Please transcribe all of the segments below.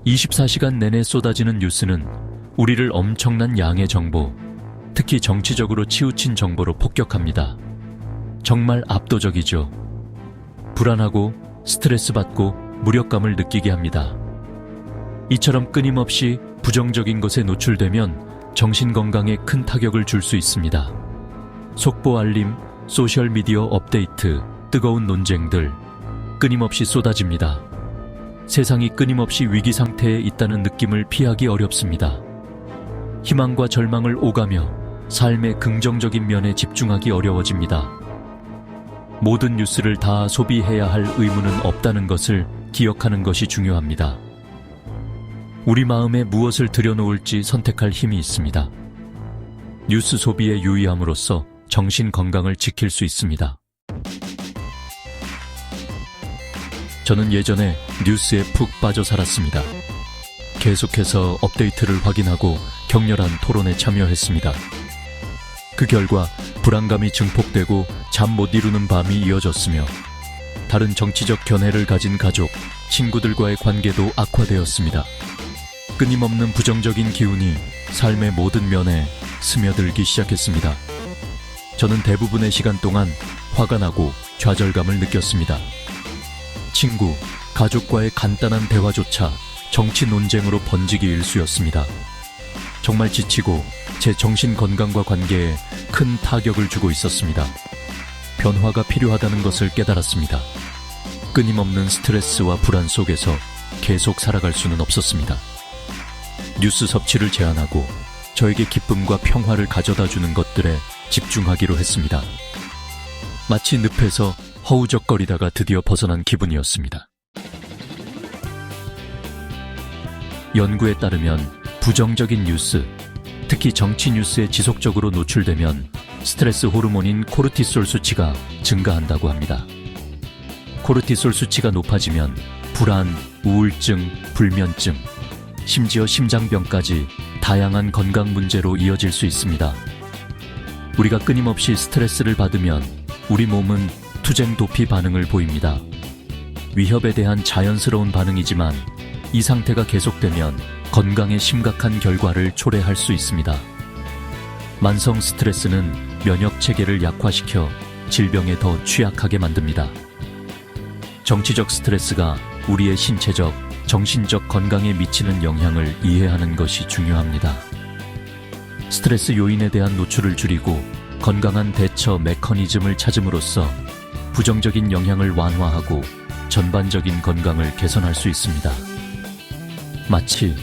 24시간 내내 쏟아지는 뉴스는 우리를 엄청난 양의 정보, 특히 정치적으로 치우친 정보로 폭격합니다. 정말 압도적이죠. 불안하고 스트레스 받고 무력감을 느끼게 합니다. 이처럼 끊임없이 부정적인 것에 노출되면 정신건강에 큰 타격을 줄 수 있습니다. 속보 알림, 소셜미디어 업데이트, 뜨거운 논쟁들 끊임없이 쏟아집니다. 세상이 끊임없이 위기 상태에 있다는 느낌을 피하기 어렵습니다. 희망과 절망을 오가며 삶의 긍정적인 면에 집중하기 어려워집니다. 모든 뉴스를 다 소비해야 할 의무는 없다는 것을 기억하는 것이 중요합니다. 우리 마음에 무엇을 들여놓을지 선택할 힘이 있습니다. 뉴스 소비에 유의함으로써 정신 건강을 지킬 수 있습니다. 저는 예전에 뉴스에 푹 빠져 살았습니다. 계속해서 업데이트를 확인하고 격렬한 토론에 참여했습니다. 그 결과 불안감이 증폭되고 잠 못 이루는 밤이 이어졌으며 다른 정치적 견해를 가진 가족, 친구들과의 관계도 악화되었습니다. 끊임없는 부정적인 기운이 삶의 모든 면에 스며들기 시작했습니다. 저는 대부분의 시간 동안 화가 나고 좌절감을 느꼈습니다. 친구, 가족과의 간단한 대화조차 정치 논쟁으로 번지기 일쑤였습니다. 정말 지치고 제 정신 건강과 관계에 큰 타격을 주고 있었습니다. 변화가 필요하다는 것을 깨달았습니다. 끊임없는 스트레스와 불안 속에서 계속 살아갈 수는 없었습니다. 뉴스 섭취를 제한하고 저에게 기쁨과 평화를 가져다주는 것들에 집중하기로 했습니다. 마치 늪에서 허우적거리다가 드디어 벗어난 기분이었습니다. 연구에 따르면 부정적인 뉴스, 특히 정치 뉴스에 지속적으로 노출되면 스트레스 호르몬인 코르티솔 수치가 증가한다고 합니다. 코르티솔 수치가 높아지면 불안, 우울증, 불면증, 심지어 심장병까지 다양한 건강 문제로 이어질 수 있습니다. 우리가 끊임없이 스트레스를 받으면 우리 몸은 투쟁 도피 반응을 보입니다. 위협에 대한 자연스러운 반응이지만 이 상태가 계속되면 건강에 심각한 결과를 초래할 수 있습니다. 만성 스트레스는 면역 체계를 약화시켜 질병에 더 취약하게 만듭니다. 정치적 스트레스가 우리의 신체적, 정신적 건강에 미치는 영향을 이해하는 것이 중요합니다. 스트레스 요인에 대한 노출을 줄이고 건강한 대처 메커니즘을 찾음으로써 부정적인 영향을 완화하고 전반적인 건강을 개선할 수 있습니다. 마치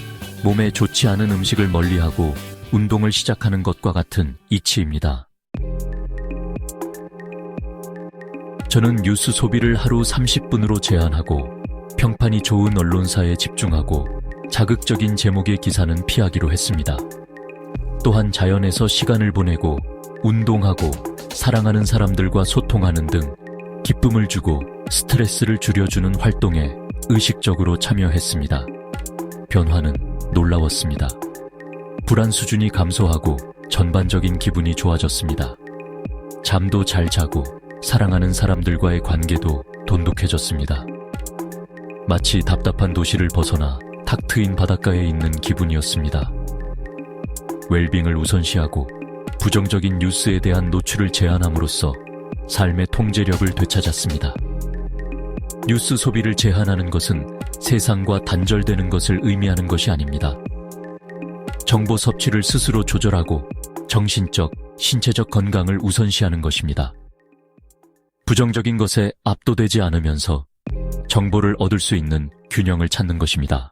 몸에 좋지 않은 음식을 멀리하고 운동을 시작하는 것과 같은 이치입니다. 저는 뉴스 소비를 하루 30분으로 제한하고 평판이 좋은 언론사에 집중하고 자극적인 제목의 기사는 피하기로 했습니다. 또한 자연에서 시간을 보내고 운동하고 사랑하는 사람들과 소통하는 등 기쁨을 주고 스트레스를 줄여주는 활동에 의식적으로 참여했습니다. 변화는 놀라웠습니다. 불안 수준이 감소하고 전반적인 기분이 좋아졌습니다. 잠도 잘 자고 사랑하는 사람들과의 관계도 돈독해졌습니다. 마치 답답한 도시를 벗어나 탁 트인 바닷가에 있는 기분이었습니다. 웰빙을 우선시하고 부정적인 뉴스에 대한 노출을 제한함으로써 삶의 통제력을 되찾았습니다. 뉴스 소비를 제한하는 것은 세상과 단절되는 것을 의미하는 것이 아닙니다. 정보 섭취를 스스로 조절하고 정신적, 신체적 건강을 우선시하는 것입니다. 부정적인 것에 압도되지 않으면서 정보를 얻을 수 있는 균형을 찾는 것입니다.